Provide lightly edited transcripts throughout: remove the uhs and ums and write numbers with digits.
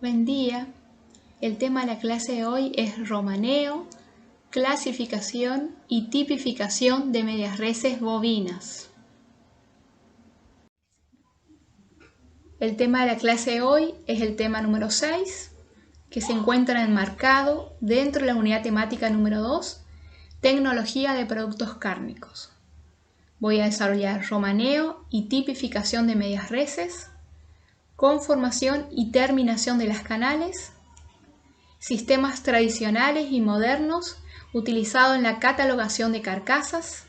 Buen día. El tema de la clase de hoy es romaneo, clasificación y tipificación de medias reses bovinas. El tema de la clase de hoy es el tema número 6, que se encuentra enmarcado dentro de la unidad temática número 2, tecnología de productos cárnicos. Voy a desarrollar romaneo y tipificación de medias reses, conformación y terminación de las canales, sistemas tradicionales y modernos utilizados en la catalogación de carcasas,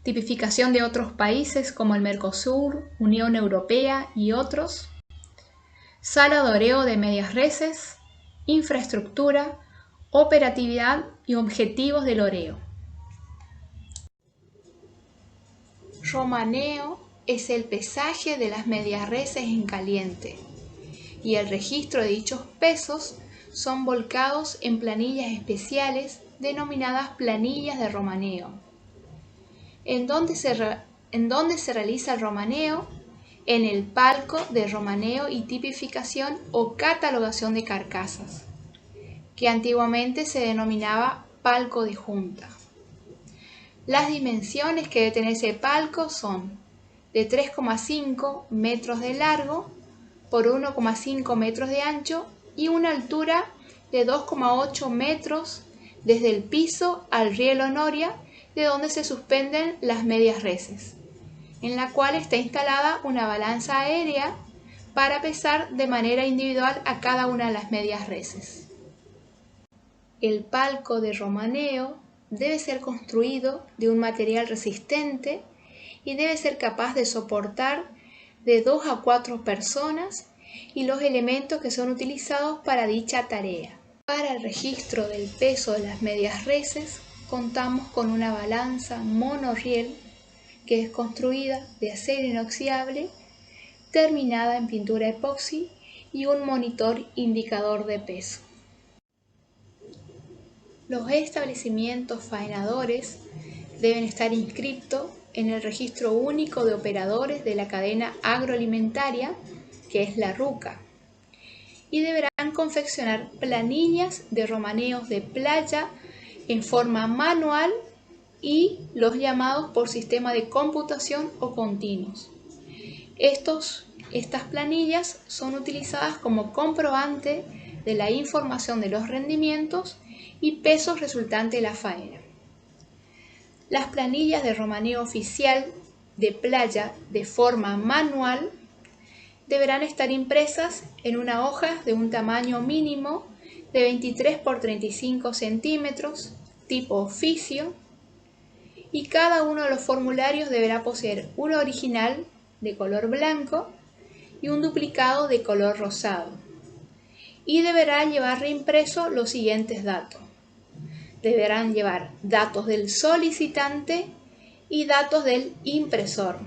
tipificación de otros países como el Mercosur, Unión Europea y otros, sala de oreo de medias reses, infraestructura, operatividad y objetivos del oreo. Romaneo es el pesaje de las medias reses en caliente y el registro de dichos pesos son volcados en planillas especiales denominadas planillas de romaneo. ¿En dónde se realiza el romaneo? En el palco de romaneo y tipificación o catalogación de carcasas, que antiguamente se denominaba palco de junta. Las dimensiones que debe tener ese palco son de 3,5 metros de largo por 1,5 metros de ancho y una altura de 2,8 metros desde el piso al rielo noria, de donde se suspenden las medias reses, en la cual está instalada una balanza aérea para pesar de manera individual a cada una de las medias reses. El palco de romaneo debe ser construido de un material resistente y debe ser capaz de soportar de 2 a 4 personas y los elementos que son utilizados para dicha tarea. Para el registro del peso de las medias reses contamos con una balanza monorriel que es construida de acero inoxidable terminada en pintura epoxi y un monitor indicador de peso. Los establecimientos faenadores deben estar inscritos en el Registro Único de Operadores de la Cadena Agroalimentaria, que es la RUCA, y deberán confeccionar planillas de romaneos de playa en forma manual y los llamados por sistema de computación o continuos. Estas planillas son utilizadas como comprobante de la información de los rendimientos y pesos resultantes de la faena. Las planillas de romaneo oficial de playa de forma manual deberán estar impresas en una hoja de un tamaño mínimo de 23 por 35 centímetros, tipo oficio, y cada uno de los formularios deberá poseer uno original de color blanco y un duplicado de color rosado, y deberá llevar reimpreso los siguientes datos. Deberán llevar datos del solicitante y datos del impresor.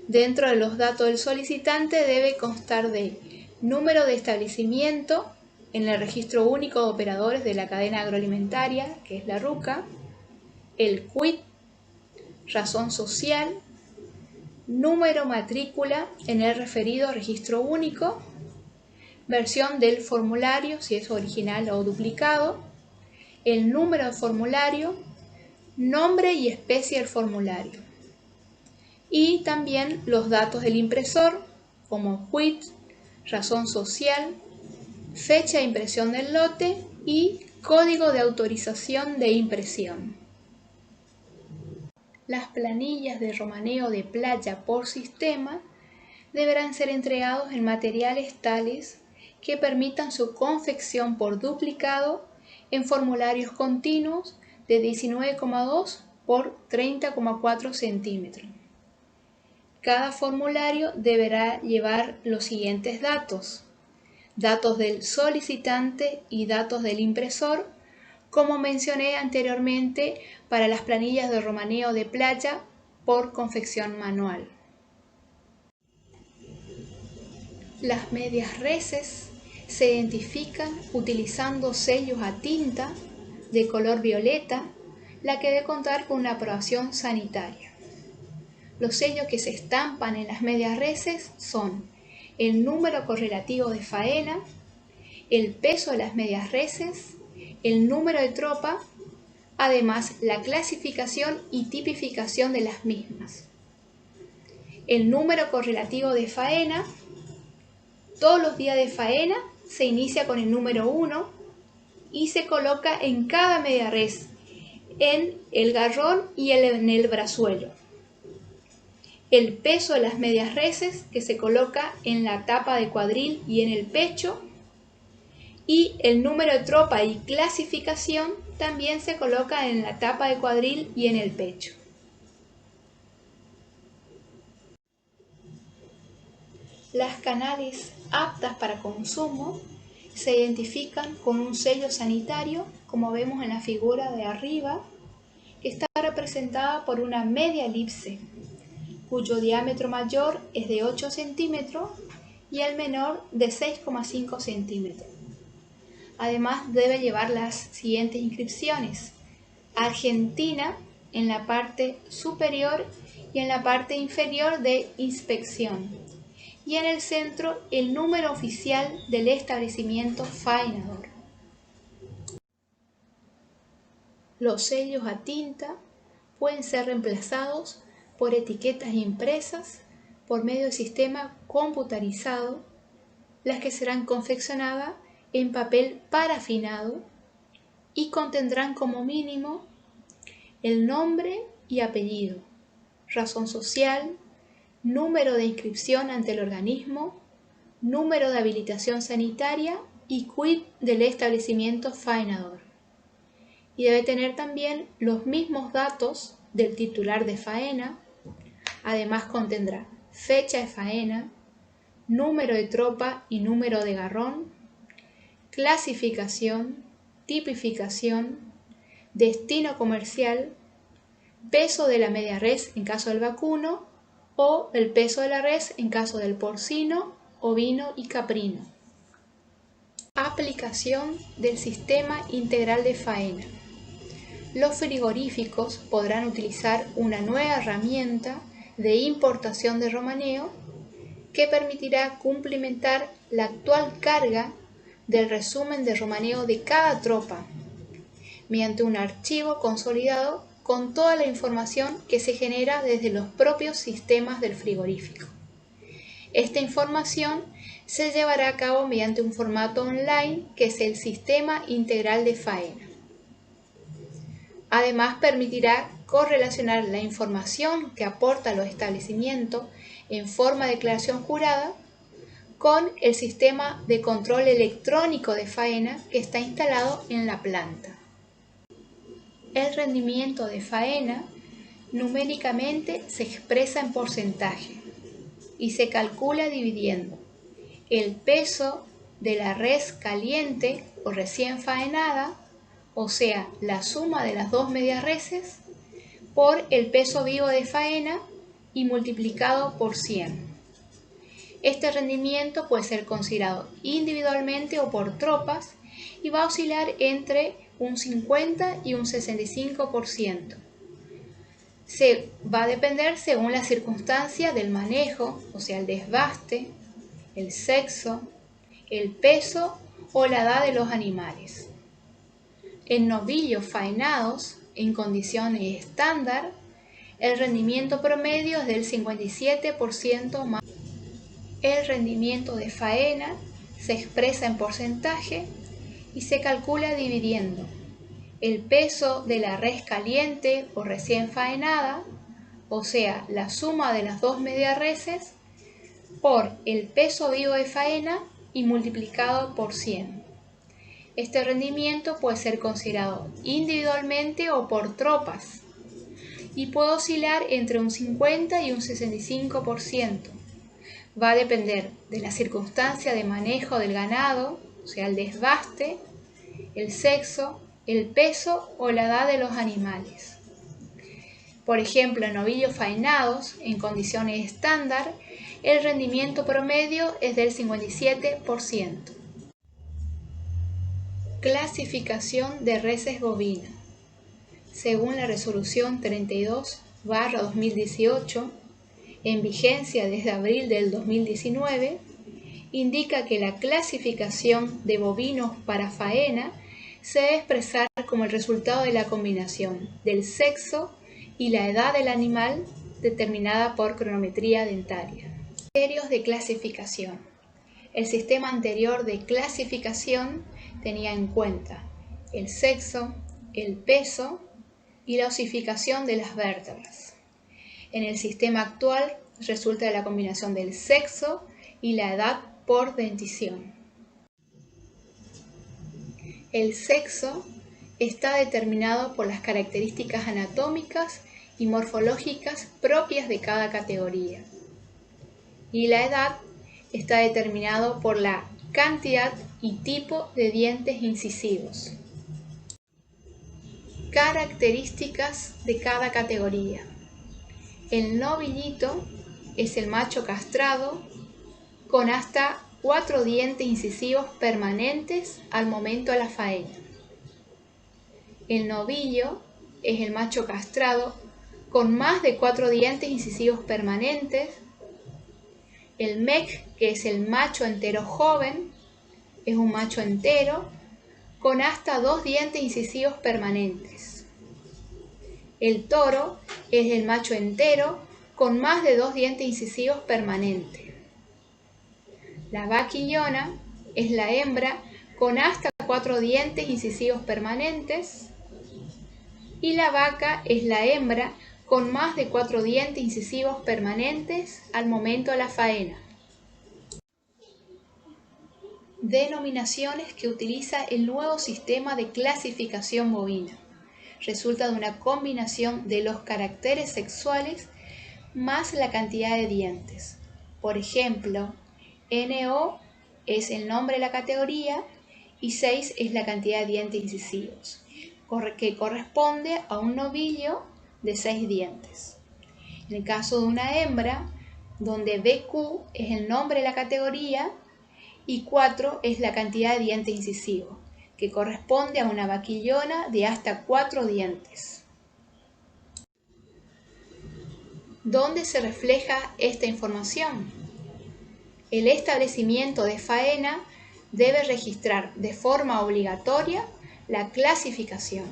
Dentro de los datos del solicitante debe constar de número de establecimiento en el Registro Único de Operadores de la Cadena Agroalimentaria, que es la RUCA, el CUIT, razón social, número matrícula en el referido registro único, versión del formulario, si es original o duplicado, el número de formulario, nombre y especie del formulario, y también los datos del impresor, como CUIT, razón social, fecha de impresión del lote y código de autorización de impresión. Las planillas de romaneo de playa por sistema deberán ser entregados en materiales tales que permitan su confección por duplicado en formularios continuos de 19,2 por 30,4 centímetros. Cada formulario deberá llevar los siguientes datos: datos del solicitante y datos del impresor, como mencioné anteriormente para las planillas de romaneo de playa por confección manual. Las medias reses se identifican utilizando sellos a tinta de color violeta, la que debe contar con una aprobación sanitaria. Los sellos que se estampan en las medias reses son el número correlativo de faena, el peso de las medias reses, el número de tropa, además la clasificación y tipificación de las mismas. El número correlativo de faena, todos los días de faena se inicia con el número 1 y se coloca en cada media res, en el garrón y en el brazuelo. El peso de las medias reses, que se coloca en la tapa de cuadril y en el pecho, y el número de tropa y clasificación también se coloca en la tapa de cuadril y en el pecho. Las canales aptas para consumo se identifican con un sello sanitario, como vemos en la figura de arriba, que está representada por una media elipse, cuyo diámetro mayor es de 8 centímetros y el menor de 6,5 centímetros. Además debe llevar las siguientes inscripciones: Argentina en la parte superior y en la parte inferior de inspección, y en el centro el número oficial del establecimiento faenador. Los sellos a tinta pueden ser reemplazados por etiquetas impresas por medio del sistema computarizado, las que serán confeccionadas en papel parafinado y contendrán como mínimo el nombre y apellido, razón social, número de inscripción ante el organismo, número de habilitación sanitaria y quit del establecimiento faenador. Y debe tener también los mismos datos del titular de faena. Además contendrá fecha de faena, número de tropa y número de garrón, clasificación, tipificación, destino comercial, peso de la media res en caso del vacuno o el peso de la res en caso del porcino, ovino y caprino. Aplicación del sistema integral de faena. Los frigoríficos podrán utilizar una nueva herramienta de importación de romaneo que permitirá cumplimentar la actual carga del resumen de romaneo de cada tropa mediante un archivo consolidado con toda la información que se genera desde los propios sistemas del frigorífico. Esta información se llevará a cabo mediante un formato online que es el Sistema Integral de Faena. Además, permitirá correlacionar la información que aporta los establecimientos en forma de declaración jurada con el sistema de control electrónico de faena que está instalado en la planta. El rendimiento de faena numéricamente se expresa en porcentaje y se calcula dividiendo el peso de la res caliente o recién faenada, o sea, la suma de las dos medias reses, por el peso vivo de faena y multiplicado por 100. Este rendimiento puede ser considerado individualmente o por tropas y va a oscilar entre un 50 y un 65%. Se va a depender según la circunstancia del manejo, o sea, el desbaste, el sexo, el peso o la edad de los animales. En novillos faenados en condiciones estándar, el rendimiento promedio es del 57% más. El rendimiento de faena se expresa en porcentaje y se calcula dividiendo el peso de la res caliente o recién faenada, o sea, la suma de las dos medias reses, por el peso vivo de faena y multiplicado por 100. Este rendimiento puede ser considerado individualmente o por tropas y puede oscilar entre un 50 y un 65%. Va a depender de la circunstancia de manejo del ganado, o sea, el desbaste, el sexo, el peso o la edad de los animales. Por ejemplo, en novillos faenados en condiciones estándar, el rendimiento promedio es del 57%. Clasificación de reses bovinas. Según la resolución 32/2018, en vigencia desde abril del 2019, indica que la clasificación de bovinos para faena se debe expresar como el resultado de la combinación del sexo y la edad del animal determinada por cronometría dentaria. Criterios de clasificación. El sistema anterior de clasificación tenía en cuenta el sexo, el peso y la osificación de las vértebras. En el sistema actual resulta de la combinación del sexo y la edad por dentición. El sexo está determinado por las características anatómicas y morfológicas propias de cada categoría. Y la edad está determinado por la cantidad y tipo de dientes incisivos. Características de cada categoría. El novillito es el macho castrado con hasta 4 dientes incisivos permanentes al momento de la faena. El novillo es el macho castrado con más de 4 dientes incisivos permanentes. El mech, que es el macho entero joven, es un macho entero con hasta 2 dientes incisivos permanentes. El toro es el macho entero con más de 2 dientes incisivos permanentes. La vaquillona es la hembra con hasta 4 dientes incisivos permanentes. Y la vaca es la hembra con más de 4 dientes incisivos permanentes al momento de la faena. Denominaciones que utiliza el nuevo sistema de clasificación bovina. Resulta de una combinación de los caracteres sexuales más la cantidad de dientes. Por ejemplo, NO es el nombre de la categoría y 6 es la cantidad de dientes incisivos, que corresponde a un novillo de 6 dientes. En el caso de una hembra, donde BQ es el nombre de la categoría y 4 es la cantidad de dientes incisivos, que corresponde a una vaquillona de hasta 4 dientes. ¿Dónde se refleja esta información? El establecimiento de faena debe registrar de forma obligatoria la clasificación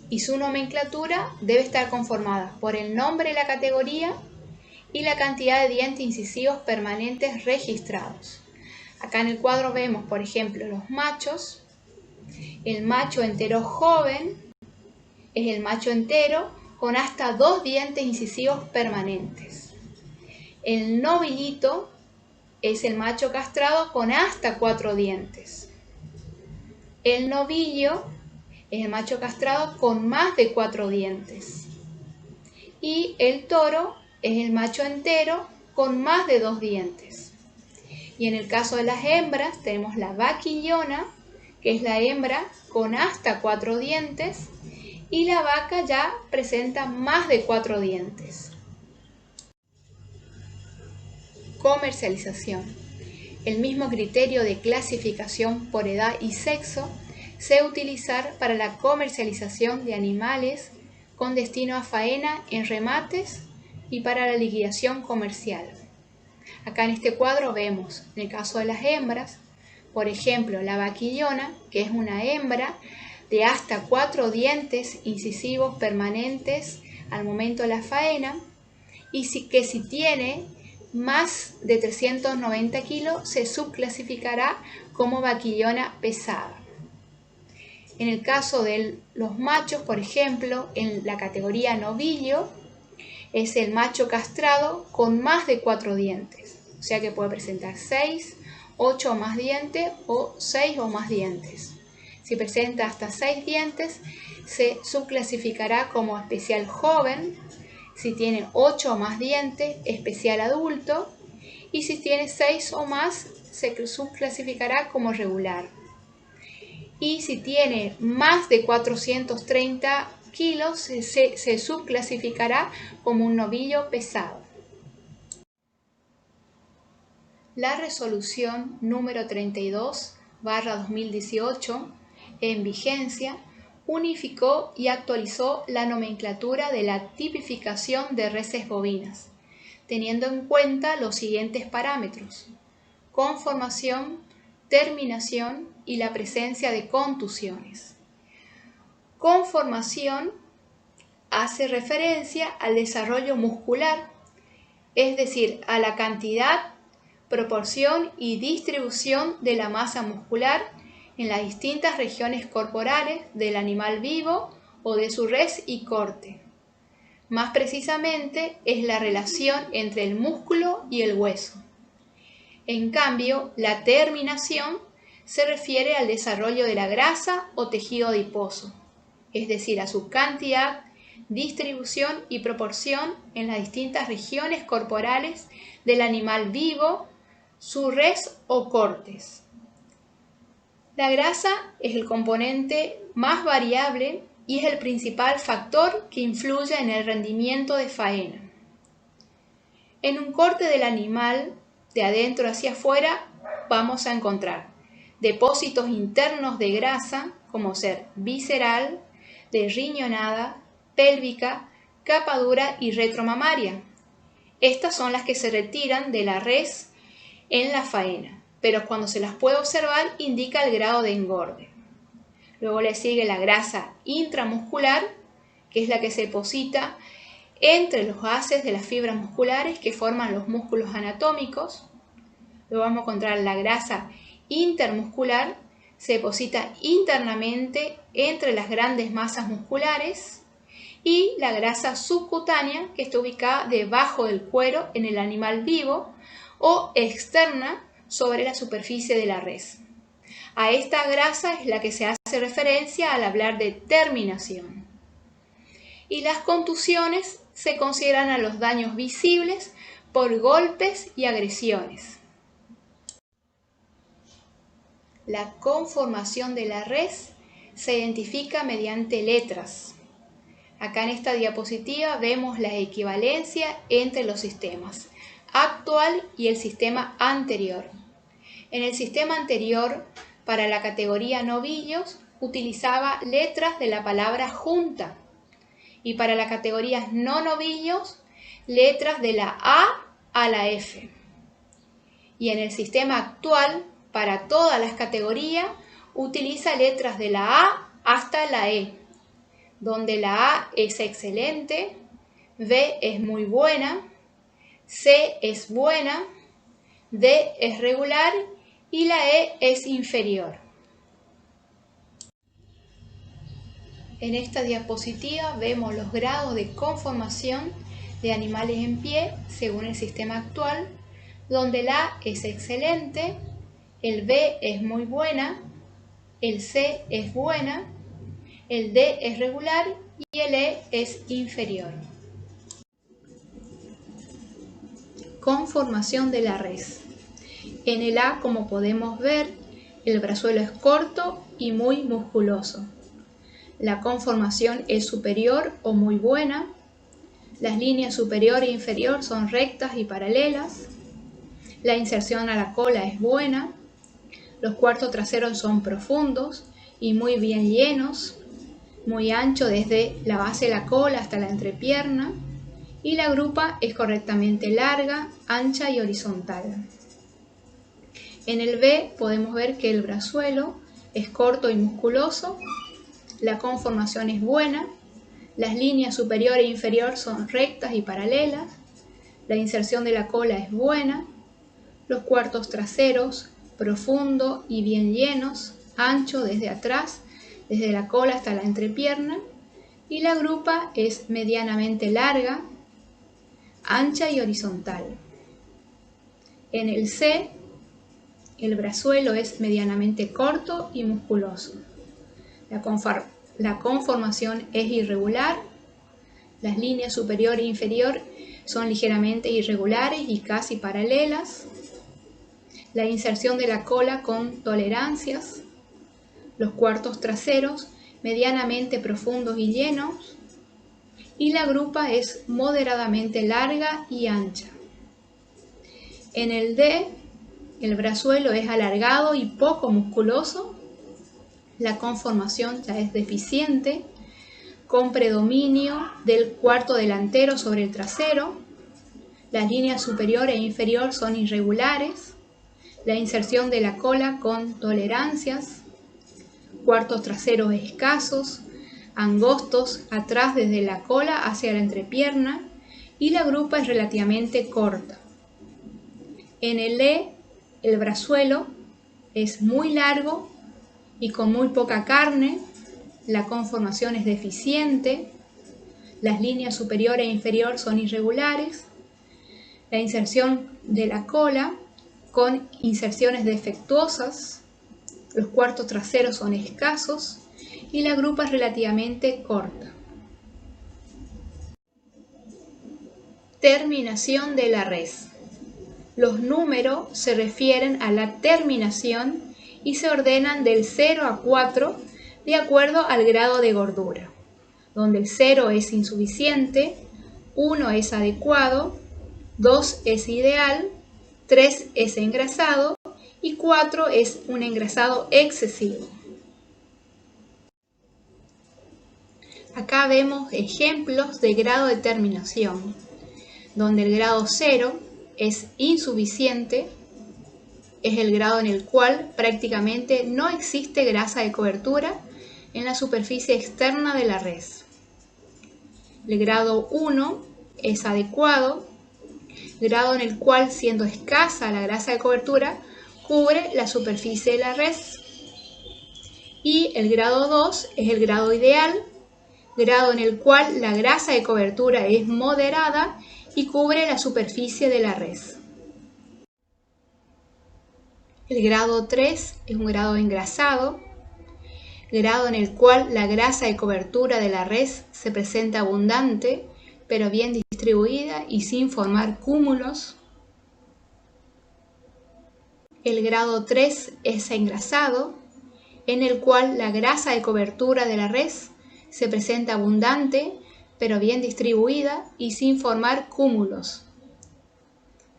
y su nomenclatura debe estar conformada por el nombre de la categoría y la cantidad de dientes incisivos permanentes registrados. Acá en el cuadro vemos, por ejemplo, los machos. El macho entero joven es el macho entero con hasta 2 dientes incisivos permanentes. El novillito es el macho castrado con hasta 4 dientes. El novillo es el macho castrado con más de 4 dientes. Y el toro es el macho entero con más de 2 dientes. Y en el caso de las hembras tenemos la vaquillona, que es la hembra con hasta 4 dientes, y la vaca ya presenta más de 4 dientes. Comercialización. El mismo criterio de clasificación por edad y sexo se debe utilizar para la comercialización de animales con destino a faena en remates y para la liquidación comercial. Acá en este cuadro vemos, en el caso de las hembras, por ejemplo, la vaquillona, que es una hembra de hasta 4 dientes incisivos permanentes al momento de la faena, y que si tiene más de 390 kilos se subclasificará como vaquillona pesada. En el caso de los machos, por ejemplo, en la categoría novillo, es el macho castrado con más de 4 dientes, o sea que puede presentar 6, 8 o más dientes o 6 o más dientes. Si presenta hasta 6 dientes, se subclasificará como especial joven. Si tiene 8 o más dientes, especial adulto, y si tiene 6 o más, se subclasificará como regular. Y si tiene más de 430 kilos, se subclasificará como un novillo pesado. La resolución número 32/2018, en vigencia, unificó y actualizó la nomenclatura de la tipificación de reses bovinas, teniendo en cuenta los siguientes parámetros: conformación, terminación y la presencia de contusiones. Conformación hace referencia al desarrollo muscular, es decir, a la cantidad, proporción y distribución de la masa muscular en las distintas regiones corporales del animal vivo o de su res y corte. Más precisamente, es la relación entre el músculo y el hueso. En cambio, la terminación se refiere al desarrollo de la grasa o tejido adiposo, es decir, a su cantidad, distribución y proporción en las distintas regiones corporales del animal vivo, su res o cortes. La grasa es el componente más variable y es el principal factor que influye en el rendimiento de faena. En un corte del animal, de adentro hacia afuera, vamos a encontrar depósitos internos de grasa, como ser visceral, de riñonada, pélvica, capa dura y retromamaria. Estas son las que se retiran de la res en la faena, pero cuando se las puede observar indica el grado de engorde. Luego le sigue la grasa intramuscular, que es la que se deposita entre los haces de las fibras musculares que forman los músculos anatómicos. Luego vamos a encontrar la grasa intermuscular, se deposita internamente entre las grandes masas musculares, y la grasa subcutánea, que está ubicada debajo del cuero en el animal vivo o externa sobre la superficie de la res. A esta grasa es la que se hace referencia al hablar de terminación. Y las contusiones se consideran a los daños visibles por golpes y agresiones. La conformación de la res se identifica mediante letras. Acá en esta diapositiva vemos la equivalencia entre los sistemas actual y el sistema anterior. En el sistema anterior, para la categoría novillos, utilizaba letras de la palabra junta, y para las categorías no novillos, letras de la A a la F. Y en el sistema actual, para todas las categorías, utiliza letras de la A hasta la E, donde la A es excelente, B es muy buena, C es buena, D es regular y la E es inferior. En esta diapositiva vemos los grados de conformación de animales en pie según el sistema actual, donde la A es excelente, el B es muy buena, el C es buena, el D es regular y el E es inferior. Conformación de la res. En el A, como podemos ver, el brazuelo es corto y muy musculoso. La conformación es superior o muy buena. Las líneas superior e inferior son rectas y paralelas. La inserción a la cola es buena. Los cuartos traseros son profundos y muy bien llenos, muy ancho desde la base de la cola hasta la entrepierna. Y la grupa es correctamente larga, ancha y horizontal. En el B podemos ver que el brazuelo es corto y musculoso, la conformación es buena, las líneas superior e inferior son rectas y paralelas, la inserción de la cola es buena, los cuartos traseros profundo y bien llenos, ancho desde atrás, desde la cola hasta la entrepierna, y la grupa es medianamente larga, ancha y horizontal. En el C, el brazuelo es medianamente corto y musculoso. La conformación es irregular, las líneas superior e inferior son ligeramente irregulares y casi paralelas, la inserción de la cola con tolerancias, los cuartos traseros medianamente profundos y llenos, y la grupa es moderadamente larga y ancha. En el D, el brazuelo es alargado y poco musculoso, la conformación ya es deficiente, con predominio del cuarto delantero sobre el trasero, las líneas superior e inferior son irregulares, la inserción de la cola con tolerancias, cuartos traseros escasos, angostos atrás desde la cola hacia la entrepierna y la grupa es relativamente corta. En el E, el brazuelo es muy largo y con muy poca carne, la conformación es deficiente, las líneas superior e inferior son irregulares, la inserción de la cola con inserciones defectuosas, los cuartos traseros son escasos y la grupa es relativamente corta. Terminación de la res. Los números se refieren a la terminación y se ordenan del 0 a 4 de acuerdo al grado de gordura, donde el 0 es insuficiente, 1 es adecuado, 2 es ideal, 3 es engrasado y 4 es un engrasado excesivo. Acá vemos ejemplos de grado de terminación, donde el grado 0 es insuficiente, es el grado en el cual prácticamente no existe grasa de cobertura en la superficie externa de la res. El grado 1 es adecuado, grado en el cual, siendo escasa la grasa de cobertura, cubre la superficie de la res. Y el grado 2 es el grado ideal, grado en el cual la grasa de cobertura es moderada y cubre la superficie de la res. El grado 3 es un grado engrasado, grado en el cual la grasa de cobertura de la res se presenta abundante, pero bien distribuida y sin formar cúmulos. El grado 3 es engrasado, en el cual la grasa de cobertura de la res se presenta abundante, pero bien distribuida y sin formar cúmulos.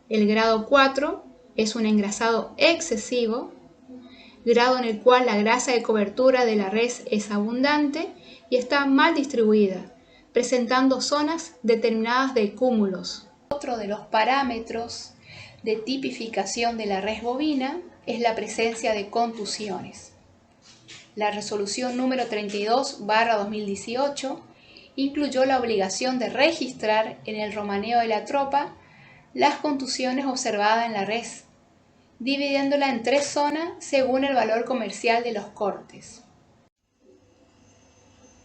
El grado 4 es un engrasado excesivo, grado en el cual la grasa de cobertura de la res es abundante y está mal distribuida, presentando zonas determinadas de cúmulos. Otro de los parámetros de tipificación de la res bovina es la presencia de contusiones. La resolución número 32/2018 incluyó la obligación de registrar en el romaneo de la tropa las contusiones observadas en la res, dividiéndola en 3 zonas según el valor comercial de los cortes.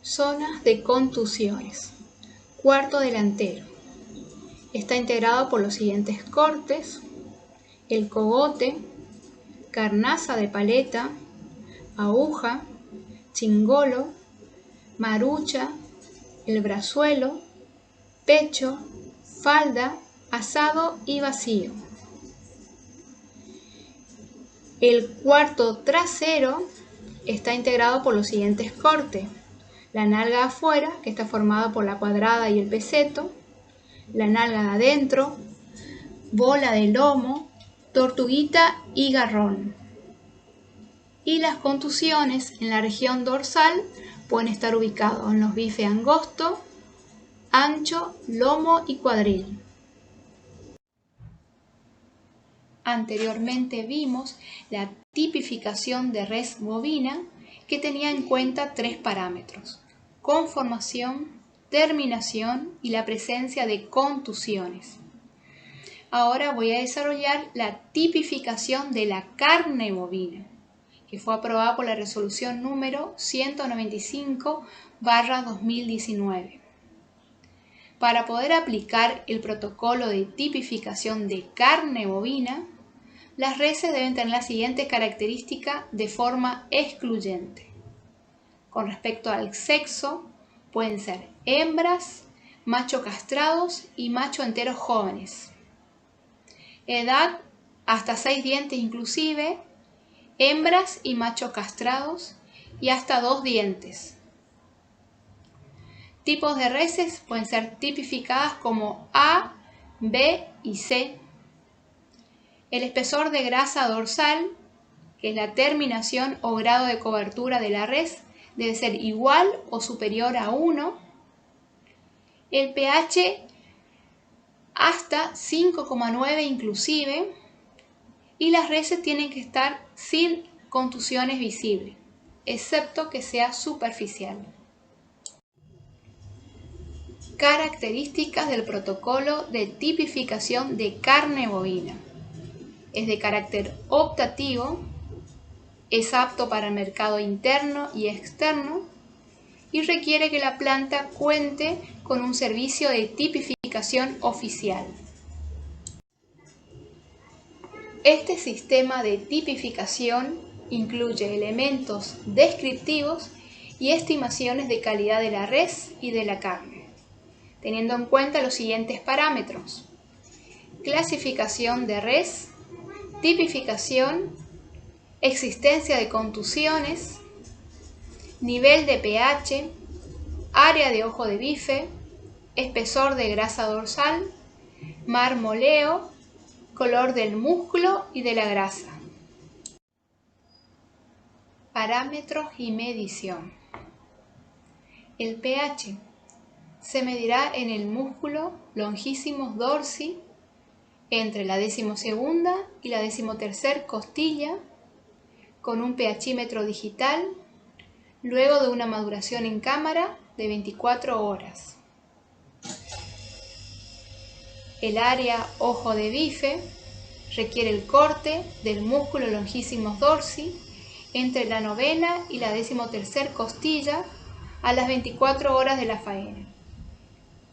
Zonas de contusiones. Cuarto delantero. Está integrado por los siguientes cortes: el cogote, carnaza de paleta, aguja, chingolo, marucha, el brazuelo, pecho, falda, asado y vacío. El cuarto trasero está integrado por los siguientes cortes: la nalga de afuera, que está formada por la cuadrada y el peseto, la nalga de adentro, bola de lomo, tortuguita y garrón. Y las contusiones en la región dorsal pueden estar ubicados en los bifes angosto, ancho, lomo y cuadril. Anteriormente vimos la tipificación de res bovina, que tenía en cuenta 3 parámetros: conformación, terminación y la presencia de contusiones. Ahora voy a desarrollar la tipificación de la carne bovina, que fue aprobada por la resolución número 195/2019. Para poder aplicar el protocolo de tipificación de carne bovina, las reses deben tener la siguiente característica de forma excluyente. Con respecto al sexo, pueden ser hembras, machos castrados y machos enteros jóvenes. Edad, hasta 6 dientes inclusive, hembras y machos castrados y hasta 2 dientes. Tipos de reses pueden ser tipificadas como A, B y C. El espesor de grasa dorsal, que es la terminación o grado de cobertura de la res, debe ser igual o superior a 1. El pH hasta 5,9 inclusive. y las reses tienen que estar sin contusiones visibles, excepto que sea superficial. Características del protocolo de tipificación de carne bovina. Es de carácter optativo, es apto para el mercado interno y externo y requiere que la planta cuente con un servicio de tipificación oficial. Este sistema de tipificación incluye elementos descriptivos y estimaciones de calidad de la res y de la carne, teniendo en cuenta los siguientes parámetros: clasificación de res, tipificación, existencia de contusiones, nivel de pH, área de ojo de bife, espesor de grasa dorsal, marmoleo, color del músculo y de la grasa. Parámetros y medición. El pH se medirá en el músculo longissimus dorsi entre la 12ª y la 13ª costilla con un pHímetro digital luego de una maduración en cámara de 24 horas. El área ojo de bife requiere el corte del músculo longissimus dorsi entre la 9ª y la 13ª costilla a las 24 horas de la faena.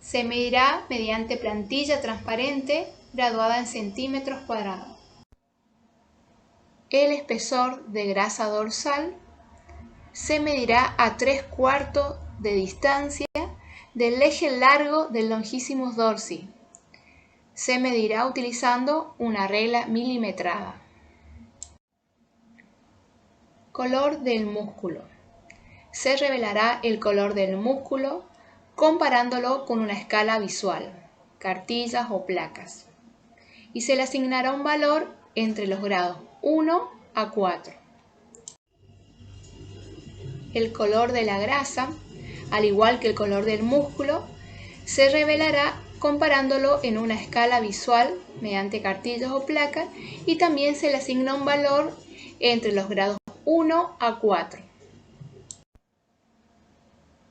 Se medirá mediante plantilla transparente graduada en centímetros cuadrados. El espesor de grasa dorsal se medirá a 3/4 de distancia del eje largo del longissimus dorsi. Se medirá utilizando una regla milimetrada. Color del músculo. Se revelará el color del músculo comparándolo con una escala visual, cartillas o placas, y se le asignará un valor entre los grados 1 a 4. El color de la grasa, al igual que el color del músculo, se revelará comparándolo en una escala visual mediante cartillas o placas y también se le asigna un valor entre los grados 1 a 4.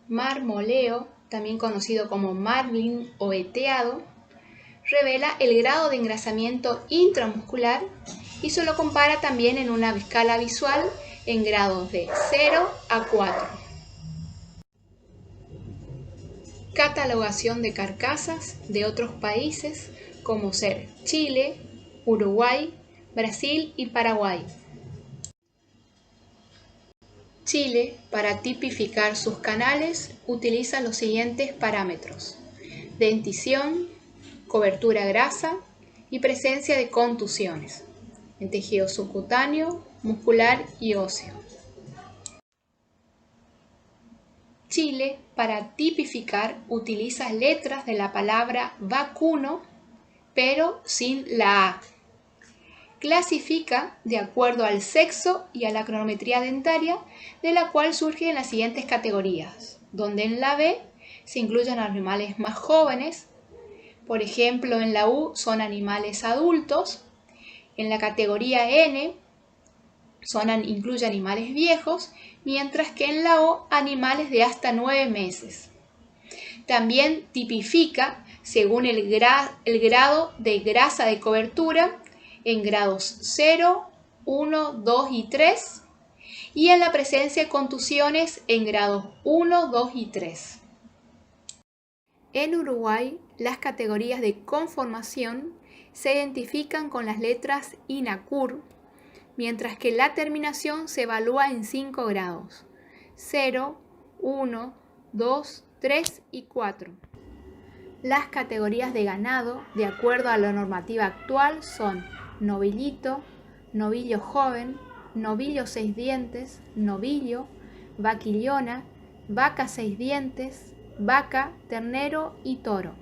Marmoleo, también conocido como marbling o veteado, revela el grado de engrasamiento intramuscular y se lo compara también en una escala visual en grados de 0 a 4. Catalogación de carcasas de otros países como ser Chile, Uruguay, Brasil y Paraguay. Chile, para tipificar sus canales, utiliza los siguientes parámetros: dentición, cobertura grasa y presencia de contusiones en tejido subcutáneo, muscular y óseo. Chile, para tipificar, utiliza letras de la palabra vacuno, pero sin la A. Clasifica de acuerdo al sexo y a la cronometría dentaria, de la cual surgen las siguientes categorías, donde en la B se incluyen animales más jóvenes, por ejemplo en la U son animales adultos, en la categoría N incluye animales viejos, mientras que en la O animales de hasta 9 meses. También tipifica según el grado de grasa de cobertura en grados 0, 1, 2 y 3 y en la presencia de contusiones en grados 1, 2 y 3. En Uruguay, las categorías de conformación se identifican con las letras INACUR, mientras que la terminación se evalúa en 5 grados: 0, 1, 2, 3 y 4. Las categorías de ganado, de acuerdo a la normativa actual, son novillito, novillo joven, novillo 6 dientes, novillo, vaquillona, vaca 6 dientes, vaca, ternero y toro.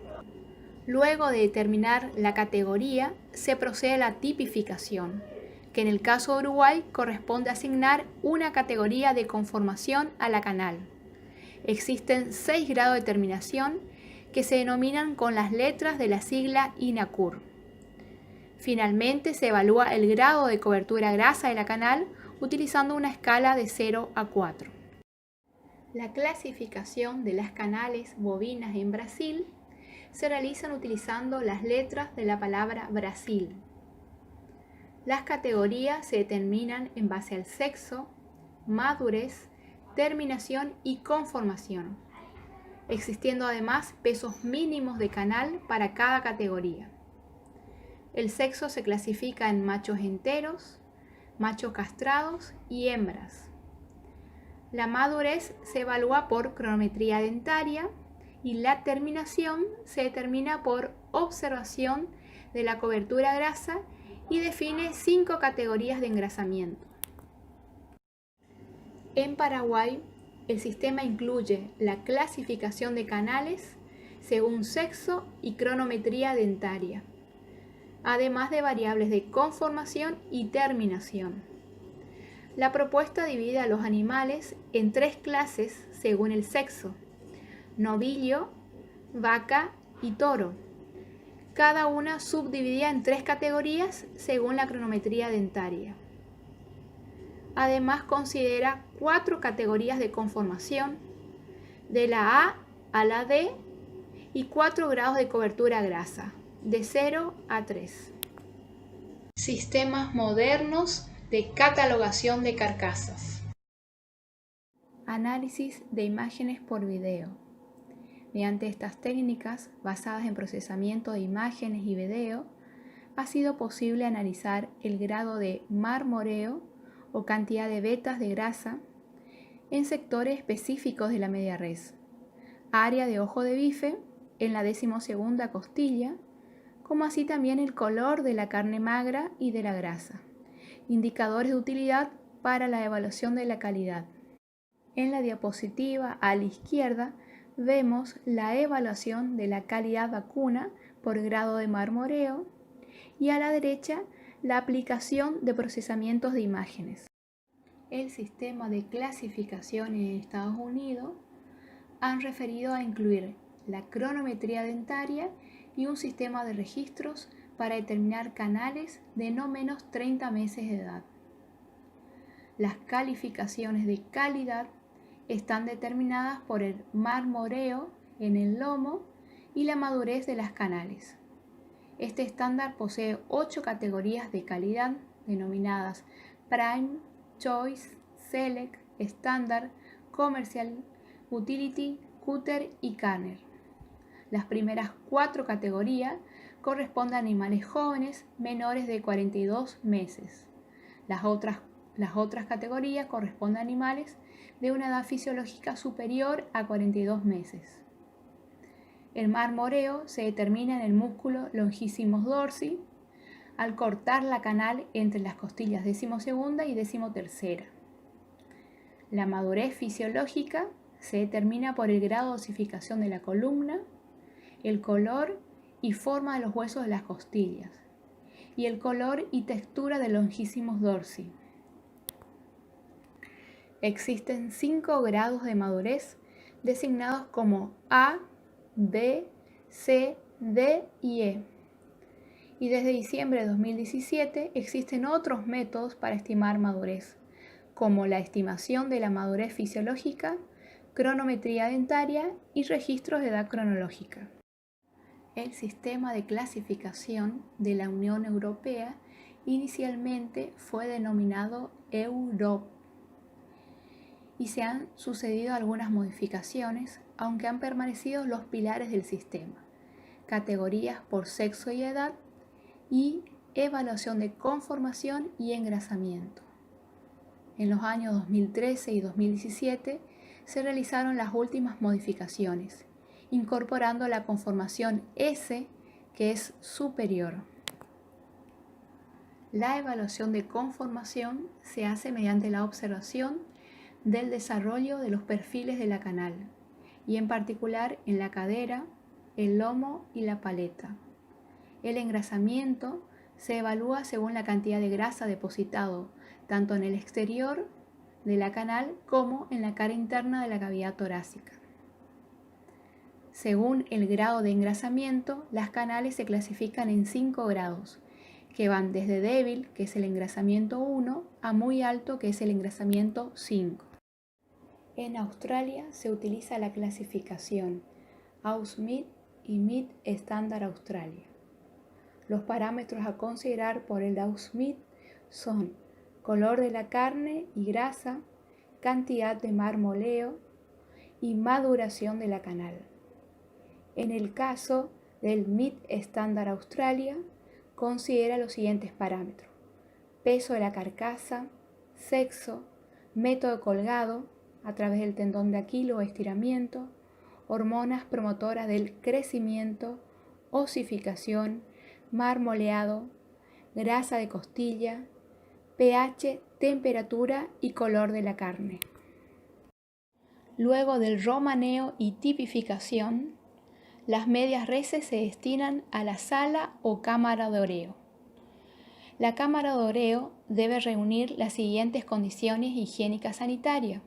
Luego de determinar la categoría, se procede a la tipificación, que en el caso de Uruguay corresponde asignar una categoría de conformación a la canal. Existen 6 grados de terminación que se denominan con las letras de la sigla INACUR. Finalmente, se evalúa el grado de cobertura grasa de la canal utilizando una escala de 0 a 4. La clasificación de las canales bovinas en Brasil se realizan utilizando las letras de la palabra Brasil. Las categorías se determinan en base al sexo, madurez, terminación y conformación, existiendo además pesos mínimos de canal para cada categoría. El sexo se clasifica en machos enteros, machos castrados y hembras. La madurez se evalúa por cronometría dentaria y la terminación se determina por observación de la cobertura grasa y define 5 categorías de engrasamiento. En Paraguay, el sistema incluye la clasificación de canales según sexo y cronometría dentaria, además de variables de conformación y terminación. La propuesta divide a los animales en 3 clases según el sexo: novillo, vaca y toro, cada una subdividida en 3 categorías según la cronometría dentaria. Además considera 4 categorías de conformación, de la A a la D, y 4 grados de cobertura grasa, de 0 a 3. Sistemas modernos de catalogación de carcasas. Análisis de imágenes por video. Mediante estas técnicas, basadas en procesamiento de imágenes y video, ha sido posible analizar el grado de marmoreo o cantidad de vetas de grasa en sectores específicos de la media res, área de ojo de bife en la 12ª costilla, como así también el color de la carne magra y de la grasa, indicadores de utilidad para la evaluación de la calidad. En la diapositiva a la izquierda vemos la evaluación de la calidad vacuna por grado de marmoreo y a la derecha la aplicación de procesamientos de imágenes. El sistema de clasificación en Estados Unidos han referido a incluir la cronometría dentaria y un sistema de registros para determinar canales de no menos 30 meses de edad. Las calificaciones de calidad están determinadas por el marmoreo en el lomo y la madurez de las canales. Este estándar posee 8 categorías de calidad denominadas Prime, Choice, Select, Standard, Commercial, Utility, Cutter y Canner. Las primeras 4 categorías corresponden a animales jóvenes menores de 42 meses. Las otras categorías corresponden a animales de una edad fisiológica superior a 42 meses. El marmoreo se determina en el músculo longissimus dorsi al cortar la canal entre las costillas 12ª y 13ª. La madurez fisiológica se determina por el grado de osificación de la columna, el color y forma de los huesos de las costillas, y el color y textura del longissimus dorsi. Existen 5 grados de madurez designados como A, B, C, D y E. Y desde diciembre de 2017 existen otros métodos para estimar madurez, como la estimación de la madurez fisiológica, cronometría dentaria y registros de edad cronológica. El sistema de clasificación de la Unión Europea inicialmente fue denominado EUROP y se han sucedido algunas modificaciones, aunque han permanecido los pilares del sistema: categorías por sexo y edad y evaluación de conformación y engrasamiento. En los años 2013 y 2017 se realizaron las últimas modificaciones, incorporando la conformación S, que es superior. La evaluación de conformación se hace mediante la observación del desarrollo de los perfiles de la canal, y en particular en la cadera, el lomo y la paleta. El engrasamiento se evalúa según la cantidad de grasa depositado tanto en el exterior de la canal como en la cara interna de la cavidad torácica. Según el grado de engrasamiento, las canales se clasifican en 5 grados, que van desde débil, que es el engrasamiento 1, a muy alto, que es el engrasamiento 5. En Australia se utiliza la clasificación AUSMIT y MIT estándar Australia. Los parámetros a considerar por el AUSMIT son color de la carne y grasa, cantidad de marmoleo y maduración de la canal. En el caso del MIT estándar Australia, considera los siguientes parámetros: peso de la carcasa, sexo, método colgado a través del tendón de Aquiles o estiramiento, hormonas promotoras del crecimiento, osificación, marmoleado, grasa de costilla, pH, temperatura y color de la carne. Luego del romaneo y tipificación, las medias reses se destinan a la sala o cámara de oreo. La cámara de oreo debe reunir las siguientes condiciones higiénicas sanitarias.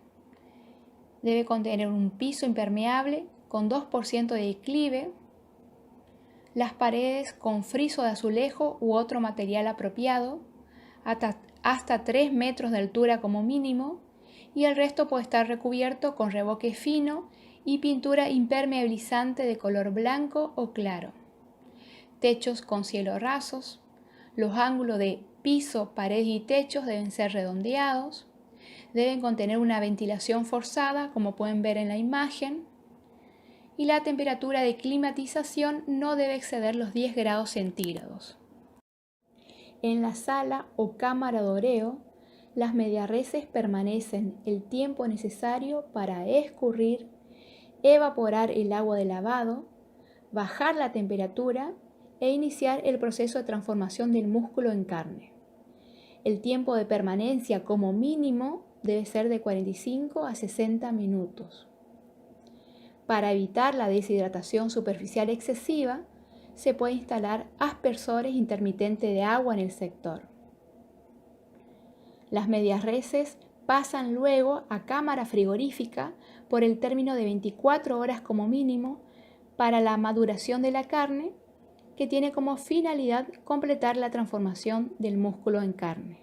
Debe contener un piso impermeable con 2% de declive, las paredes con friso de azulejo u otro material apropiado, hasta 3 metros de altura como mínimo, y el resto puede estar recubierto con revoque fino y pintura impermeabilizante de color blanco o claro. Techos con cielos rasos. Los ángulos de piso, paredes y techos deben ser redondeados. Deben contener una ventilación forzada, como pueden ver en la imagen. Y la temperatura de climatización no debe exceder los 10 grados centígrados. En la sala o cámara de oreo, las mediarreses permanecen el tiempo necesario para escurrir, evaporar el agua de lavado, bajar la temperatura e iniciar el proceso de transformación del músculo en carne. El tiempo de permanencia como mínimo debe ser de 45 a 60 minutos. Para evitar la deshidratación superficial excesiva, se puede instalar aspersores intermitentes de agua en el sector. Las mediarreses pasan luego a cámara frigorífica por el término de 24 horas como mínimo para la maduración de la carne, que tiene como finalidad completar la transformación del músculo en carne.